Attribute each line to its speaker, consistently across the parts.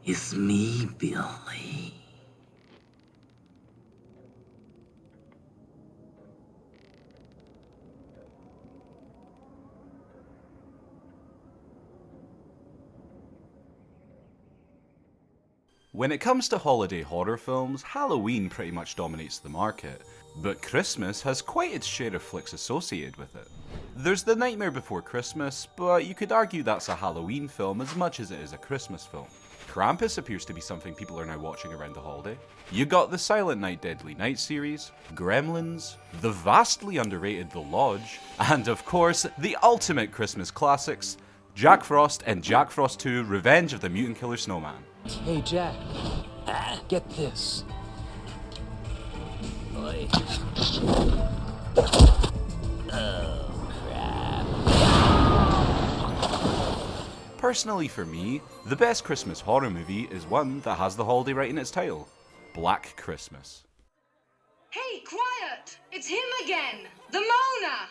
Speaker 1: It's me, Billy.
Speaker 2: When it comes to holiday horror films, Halloween pretty much dominates the market, but Christmas has quite its share of flicks associated with it. There's The Nightmare Before Christmas, but you could argue that's a Halloween film as much as it is a Christmas film. Krampus appears to be something people are now watching around the holiday. You got the Silent Night Deadly Night series, Gremlins, the vastly underrated The Lodge, and of course, the ultimate Christmas classics, Jack Frost and Jack Frost 2 Revenge of the Mutant Killer Snowman.
Speaker 3: Hey, Jack. Get this. Oi. Oh, crap.
Speaker 2: Personally for me, the best Christmas horror movie is one that has the holiday right in its title, Black Christmas.
Speaker 4: Hey, quiet! It's him again! The Mona!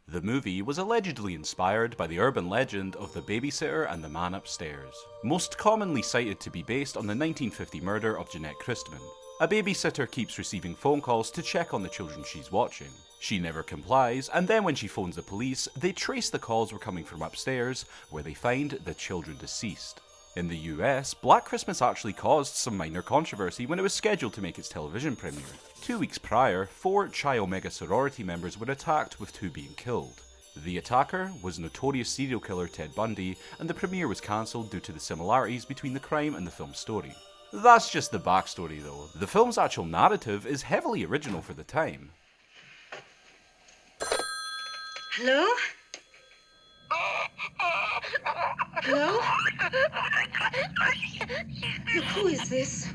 Speaker 2: The movie was allegedly inspired by the urban legend of the babysitter and the man upstairs, most commonly cited to be based on the 1950 murder of Jeanette Christman. A babysitter keeps receiving phone calls to check on the children she's watching. She never complies, and then when she phones the police, they trace the calls were coming from upstairs, where they find the children deceased. In the US, Black Christmas actually caused some minor controversy when it was scheduled to make its television premiere. 2 weeks prior, 4 Chi Omega sorority members were attacked, with 2 being killed. The attacker was notorious serial killer Ted Bundy, and the premiere was cancelled due to the similarities between the crime and the film's story. That's just the backstory though. The film's actual narrative is heavily original for the time.
Speaker 4: Hello? Hello? Look, who is this?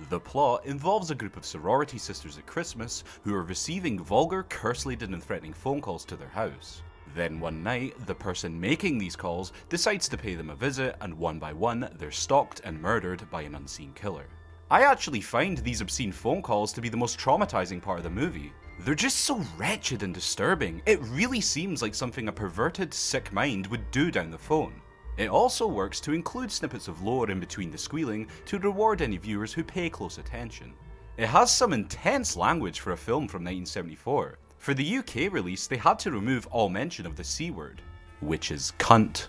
Speaker 2: The plot involves a group of sorority sisters at Christmas who are receiving vulgar, curse-laden and threatening phone calls to their house. Then one night, the person making these calls decides to pay them a visit, and one by one, they're stalked and murdered by an unseen killer. I actually find these obscene phone calls to be the most traumatizing part of the movie. They're just so wretched and disturbing. It really seems like something a perverted, sick mind would do down the phone. It also works to include snippets of lore in between the squealing to reward any viewers who pay close attention. It has some intense language for a film from 1974. For the UK release, they had to remove all mention of the C word, which is cunt.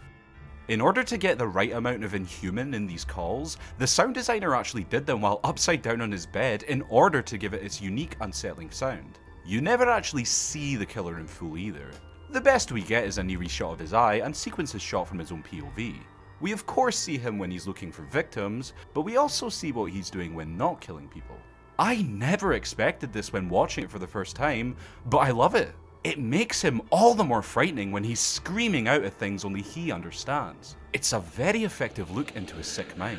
Speaker 2: In order to get the right amount of inhuman in these calls, the sound designer actually did them while upside down on his bed in order to give it its unique, unsettling sound. You never actually see the killer in full either. The best we get is an eerie shot of his eye and sequences shot from his own POV. We of course see him when he's looking for victims, but we also see what he's doing when not killing people. I never expected this when watching it for the first time, but I love it. It makes him all the more frightening when he's screaming out at things only he understands. It's a very effective look into his sick mind.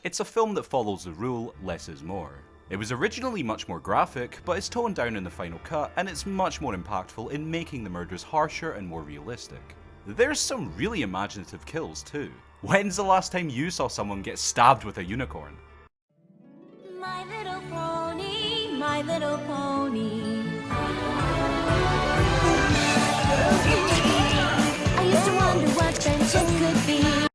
Speaker 2: It's a film that follows the rule, less is more. It was originally much more graphic, but it's toned down in the final cut, and it's much more impactful in making the murders harsher and more realistic. There's some really imaginative kills too. When's the last time you saw someone get stabbed with a unicorn?
Speaker 5: My little pony, my little pony. I used to wonder what friendship could be.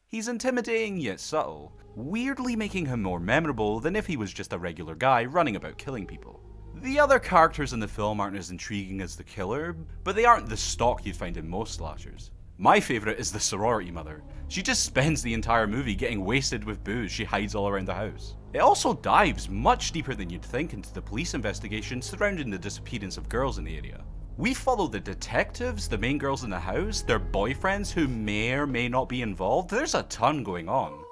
Speaker 2: He's intimidating yet subtle, weirdly making him more memorable than if he was just a regular guy running about killing people. The other characters in the film aren't as intriguing as the killer, but they aren't the stock you'd find in most slashers. My favourite is the sorority mother. She just spends the entire movie getting wasted with booze she hides all around the house. It also dives much deeper than you'd think into the police investigation surrounding the disappearance of girls in the area. We follow the detectives, the main girls in the house, their boyfriends who may or may not be involved. There's a ton going on.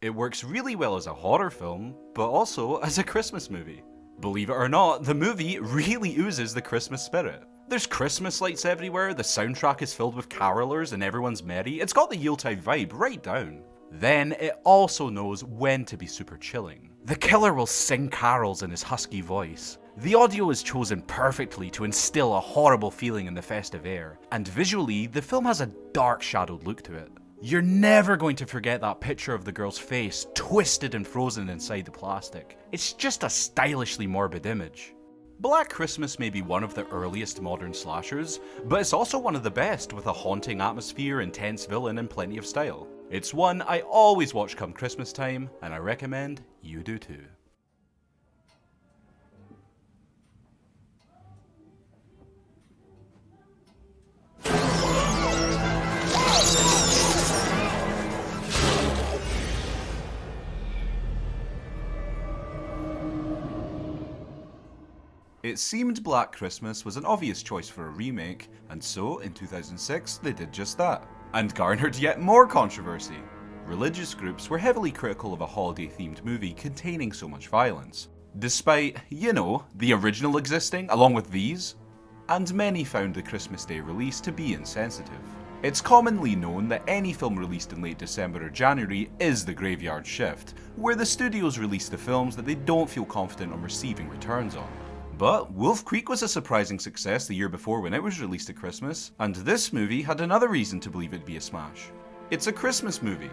Speaker 2: It works really well as a horror film, but also as a Christmas movie. Believe it or not, the movie really oozes the Christmas spirit. There's Christmas lights everywhere, the soundtrack is filled with carolers and everyone's merry. It's got the Yuletide vibe right down. Then it also knows when to be super chilling. The killer will sing carols in his husky voice. The audio is chosen perfectly to instill a horrible feeling in the festive air, and visually, the film has a dark shadowed look to it. You're never going to forget that picture of the girl's face, twisted and frozen inside the plastic. It's just a stylishly morbid image. Black Christmas may be one of the earliest modern slashers, but it's also one of the best with a haunting atmosphere, intense villain, and plenty of style. It's one I always watch come Christmas time, and I recommend you do too. It seemed Black Christmas was an obvious choice for a remake, and so in 2006 they did just that, and garnered yet more controversy. Religious groups were heavily critical of a holiday-themed movie containing so much violence, despite, you know, the original existing along with these, and many found the Christmas Day release to be insensitive. It's commonly known that any film released in late December or January is the graveyard shift, where the studios release the films that they don't feel confident on receiving returns on. But Wolf Creek was a surprising success the year before when it was released at Christmas, and this movie had another reason to believe it'd be a smash. It's a Christmas movie.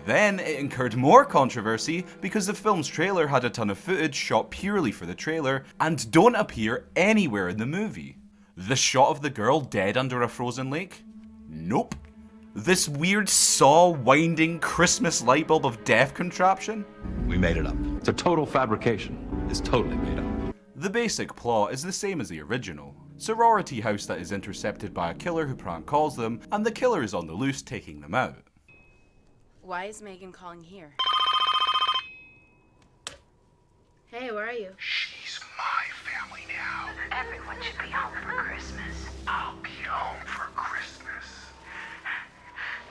Speaker 2: Then it incurred more controversy because the film's trailer had a ton of footage shot purely for the trailer and don't appear anywhere in the movie. The shot of the girl dead under a frozen lake? Nope. This weird saw-winding Christmas light bulb of death contraption?
Speaker 6: We made it up. It's a total fabrication. It's totally made up.
Speaker 2: The basic plot is the same as the original. Sorority house that is intercepted by a killer who prank calls them, and the killer is on the loose taking them out.
Speaker 7: Why is Megan calling here? Hey, where are you?
Speaker 8: She's my family now.
Speaker 4: Everyone should be home for Christmas.
Speaker 8: I'll be home for Christmas.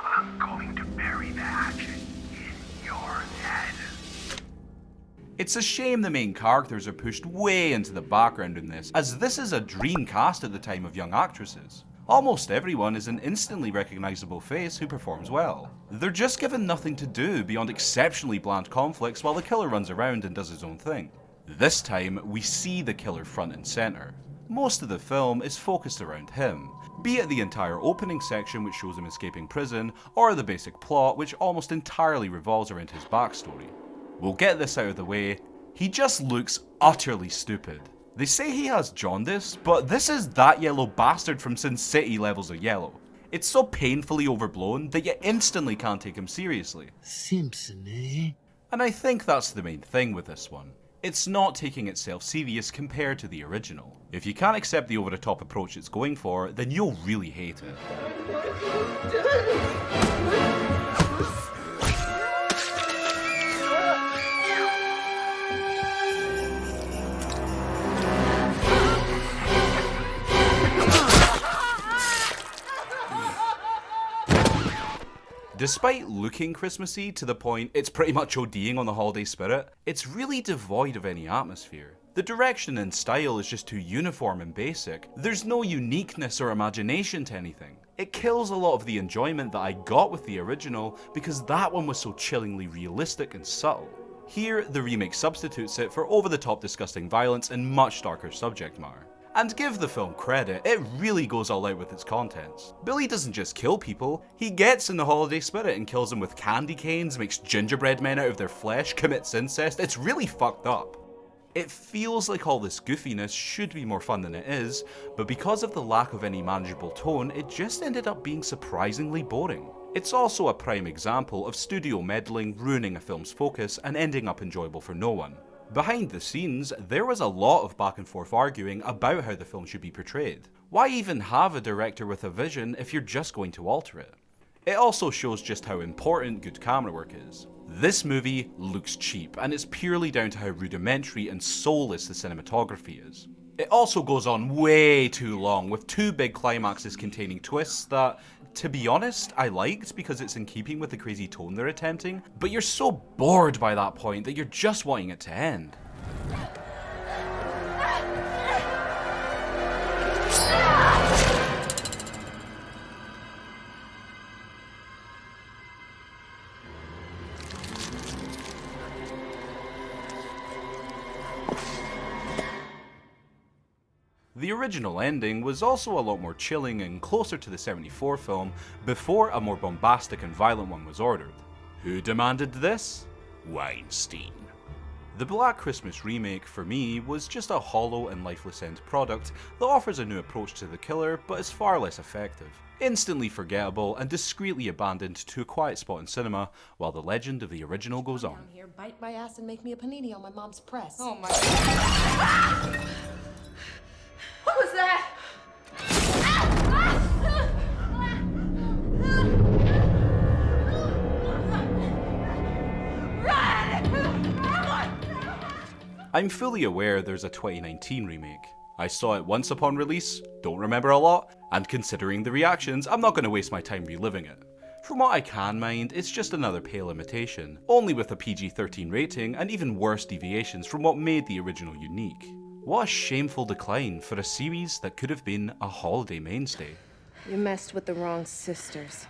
Speaker 8: I'm going to bury that in your head.
Speaker 2: It's a shame the main characters are pushed way into the background in this, as this is a dream cast at the time of young actresses. Almost everyone is an instantly recognisable face who performs well. They're just given nothing to do beyond exceptionally bland conflicts while the killer runs around and does his own thing. This time, we see the killer front and centre. Most of the film is focused around him, be it the entire opening section which shows him escaping prison, or the basic plot which almost entirely revolves around his backstory. We'll get this out of the way, he just looks utterly stupid. They say he has jaundice, but this is that yellow bastard from Sin City levels of yellow. It's so painfully overblown that you instantly can't take him seriously.
Speaker 1: Simpson, eh?
Speaker 2: And I think that's the main thing with this one. It's not taking itself serious compared to the original. If you can't accept the over-the-top approach it's going for, then you'll really hate it. Despite looking Christmassy to the point it's pretty much ODing on the holiday spirit, it's really devoid of any atmosphere. The direction and style is just too uniform and basic. There's no uniqueness or imagination to anything. It kills a lot of the enjoyment that I got with the original because that one was so chillingly realistic and subtle. Here, the remake substitutes it for over-the-top disgusting violence and much darker subject matter. And give the film credit, it really goes all out with its contents. Billy doesn't just kill people, he gets in the holiday spirit and kills them with candy canes, makes gingerbread men out of their flesh, commits incest. It's really fucked up. It feels like all this goofiness should be more fun than it is, but because of the lack of any manageable tone, it just ended up being surprisingly boring. It's also a prime example of studio meddling ruining a film's focus and ending up enjoyable for no one. Behind the scenes, there was a lot of back and forth arguing about how the film should be portrayed. Why even have a director with a vision if you're just going to alter it? It also shows just how important good camera work is. This movie looks cheap, and it's purely down to how rudimentary and soulless the cinematography is. It also goes on way too long, with two big climaxes containing twists that to be honest, I liked because it's in keeping with the crazy tone they're attempting, but you're so bored by that point that you're just wanting it to end. The original ending was also a lot more chilling and closer to the 74 film before a more bombastic and violent one was ordered. Who demanded this? Weinstein. The Black Christmas remake, for me, was just a hollow and lifeless end product that offers a new approach to the killer but is far less effective. Instantly forgettable and discreetly abandoned to a quiet spot in cinema while the legend of the original goes on.
Speaker 9: Down here, bite my ass and make me a panini on my mom's press.
Speaker 7: Oh my god. What was that?
Speaker 2: I'm fully aware there's a 2019 remake. I saw it once upon release, don't remember a lot, and considering the reactions, I'm not going to waste my time reliving it. From what I can mind, it's just another pale imitation, only with a PG-13 rating and even worse deviations from what made the original unique. What a shameful decline for a series that could have been a holiday mainstay.
Speaker 9: You messed with the wrong sisters.